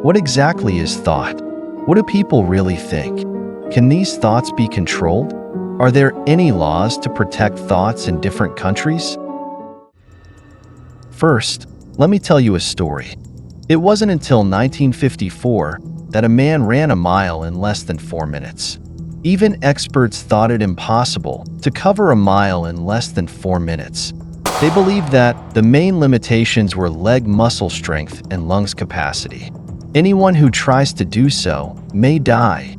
What exactly is thought? What do people really think? Can these thoughts be controlled? Are there any laws to protect thoughts in different countries? First, let me tell you a story. It wasn't until 1954 that a man ran a mile in less than 4 minutes. Even experts thought it impossible to cover a mile in less than 4 minutes. They believed that the main limitations were leg muscle strength and lungs capacity. Anyone who tries to do so may die.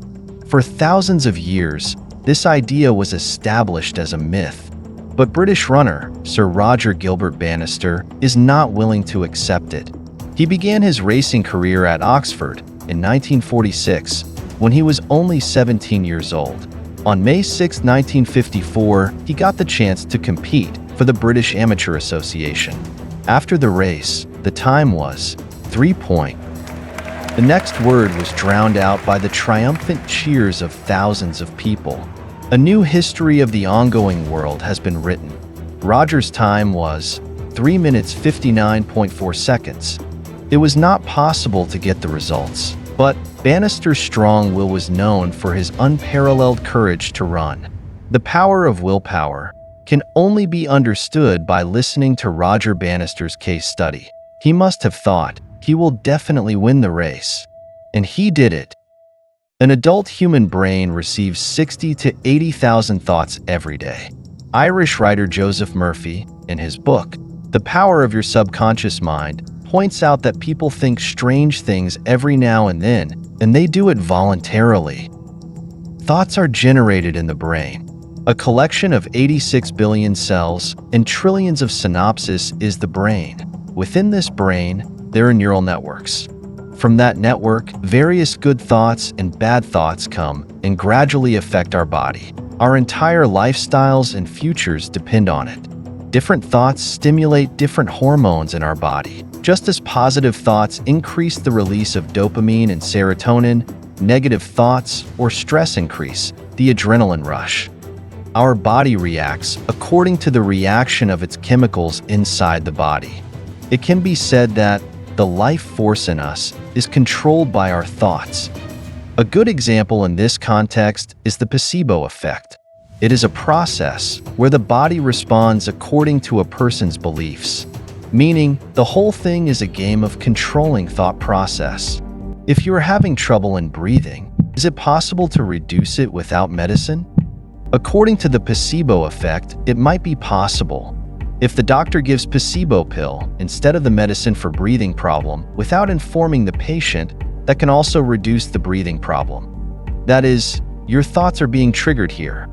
For thousands of years, this idea was established as a myth. But British runner Sir Roger Gilbert Bannister is not willing to accept it. He began his racing career at Oxford in 1946 when he was only 17 years old. On May 6, 1954, he got the chance to compete for the British Amateur Association. After the race, the time was 3 point. The next word was drowned out by the triumphant cheers of thousands of people. A new history of the ongoing world has been written. Roger's time was 3 minutes 59.4 seconds. It was not possible to get the results, but Bannister's strong will was known for his unparalleled courage to run. The power of willpower can only be understood by listening to Roger Bannister's case study. He must have thought, he will definitely win the race. And he did it. An adult human brain receives 60 to 80,000 thoughts every day. Irish writer Joseph Murphy, in his book, The Power of Your Subconscious Mind, points out that people think strange things every now and then, and they do it voluntarily. Thoughts are generated in the brain. A collection of 86 billion cells and trillions of synapses is the brain. Within this brain, there are neural networks. From that network, various good thoughts and bad thoughts come and gradually affect our body. Our entire lifestyles and futures depend on it. Different thoughts stimulate different hormones in our body. Just as positive thoughts increase the release of dopamine and serotonin, negative thoughts or stress increase the adrenaline rush. Our body reacts according to the reaction of its chemicals inside the body. It can be said that the life force in us is controlled by our thoughts. A good example in this context is the placebo effect. It is a process where the body responds according to a person's beliefs, meaning the whole thing is a game of controlling thought process. If you are having trouble in breathing, is it possible to reduce it without medicine? According to the placebo effect, it might be possible. If the doctor gives placebo pill instead of the medicine for breathing problem without informing the patient, that can also reduce the breathing problem. That is, your thoughts are being triggered here.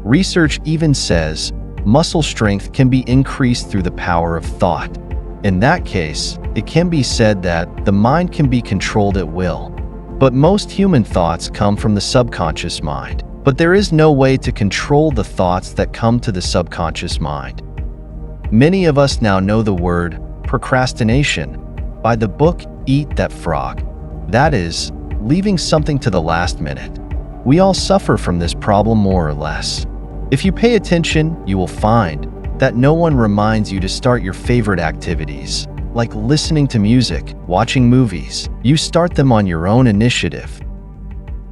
Research even says muscle strength can be increased through the power of thought. In that case, it can be said that the mind can be controlled at will. But most human thoughts come from the subconscious mind. But there is no way to control the thoughts that come to the subconscious mind. Many of us now know the word procrastination by the book Eat That Frog. That is, leaving something to the last minute. We all suffer from this problem more or less. If you pay attention, you will find that no one reminds you to start your favorite activities, like listening to music, watching movies. You start them on your own initiative.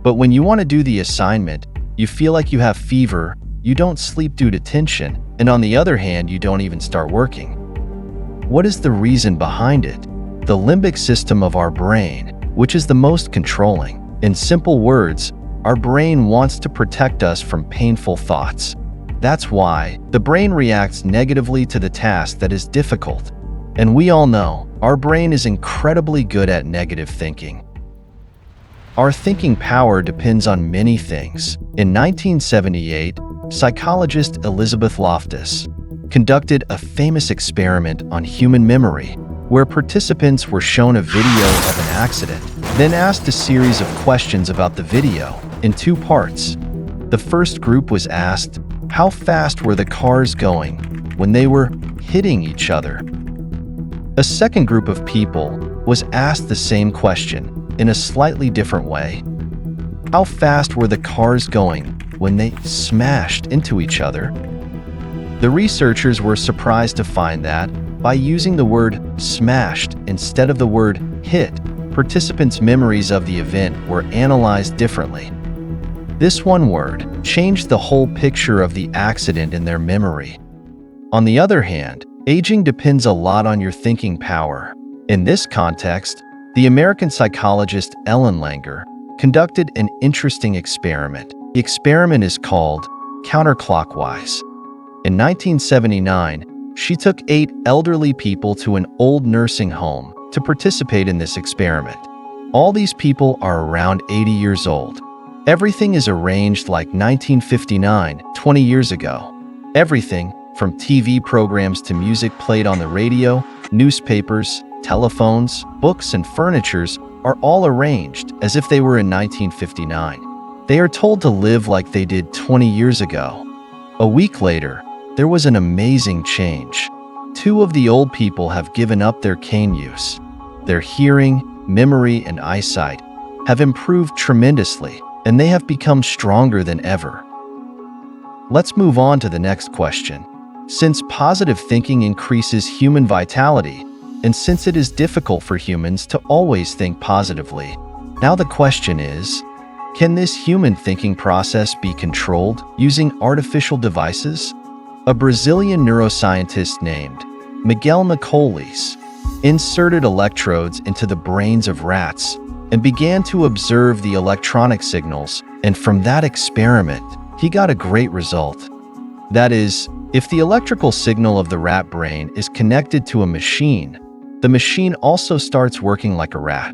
But when you want to do the assignment, you feel like you have fever, you don't sleep due to tension, and on the other hand, you don't even start working. What is the reason behind it? The limbic system of our brain, which is the most controlling. In simple words, our brain wants to protect us from painful thoughts. That's why the brain reacts negatively to the task that is difficult. And we all know, our brain is incredibly good at negative thinking. Our thinking power depends on many things. In 1978, psychologist Elizabeth Loftus conducted a famous experiment on human memory, where participants were shown a video of an accident, then asked a series of questions about the video in 2 parts. The first group was asked, how fast were the cars going when they were hitting each other? A second group of people was asked the same question in a slightly different way. How fast were the cars going when they smashed into each other? The researchers were surprised to find that, by using the word smashed instead of the word hit, participants' memories of the event were analyzed differently. This one word changed the whole picture of the accident in their memory. On the other hand, aging depends a lot on your thinking power. In this context, the American psychologist Ellen Langer conducted an interesting experiment. The experiment is called counterclockwise. In 1979, she took 8 elderly people to an old nursing home to participate in this experiment. All these people are around 80 years old. Everything is arranged like 1959, 20 years ago. Everything from TV programs to music played on the radio, newspapers, telephones, books, and furnitures are all arranged as if they were in 1959. They are told to live like they did 20 years ago. A week later, there was an amazing change. 2 of the old people have given up their cane use. Their hearing, memory, and eyesight have improved tremendously, and they have become stronger than ever. Let's move on to the next question. Since positive thinking increases human vitality, and since it is difficult for humans to always think positively, now the question is, can this human thinking process be controlled using artificial devices? A Brazilian neuroscientist named Miguel Nicoles inserted electrodes into the brains of rats and began to observe the electronic signals, and from that experiment, he got a great result. That is, if the electrical signal of the rat brain is connected to a machine, the machine also starts working like a rat,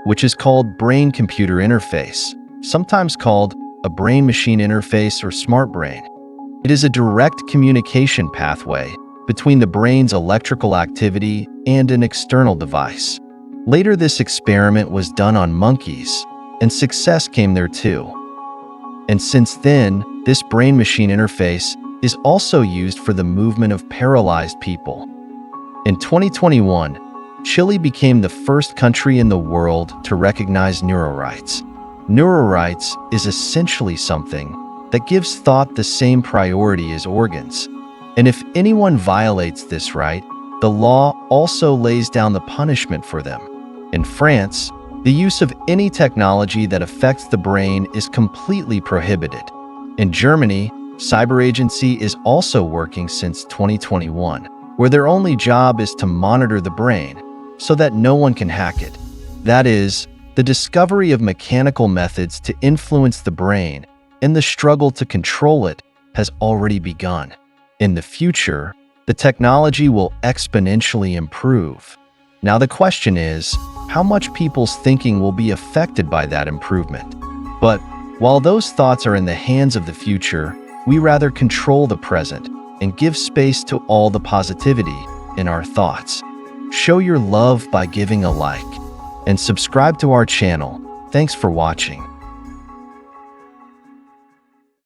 which is called brain-computer interface, sometimes called a brain-machine interface or smart brain. It is a direct communication pathway between the brain's electrical activity and an external device. Later, this experiment was done on monkeys, and success came there too. And since then, this brain-machine interface is also used for the movement of paralyzed people. In 2021, Chile became the first country in the world to recognize neurorights. Neurorights is essentially something that gives thought the same priority as organs. And if anyone violates this right, the law also lays down the punishment for them. In France, the use of any technology that affects the brain is completely prohibited. In Germany, cyber agency is also working since 2021, where their only job is to monitor the brain so that no one can hack it. That is, the discovery of mechanical methods to influence the brain and the struggle to control it has already begun. In the future, the technology will exponentially improve. Now the question is, how much people's thinking will be affected by that improvement? But while those thoughts are in the hands of the future, we rather control the present and give space to all the positivity in our thoughts. Show your love by giving a like and subscribe to our channel. Thanks for watching.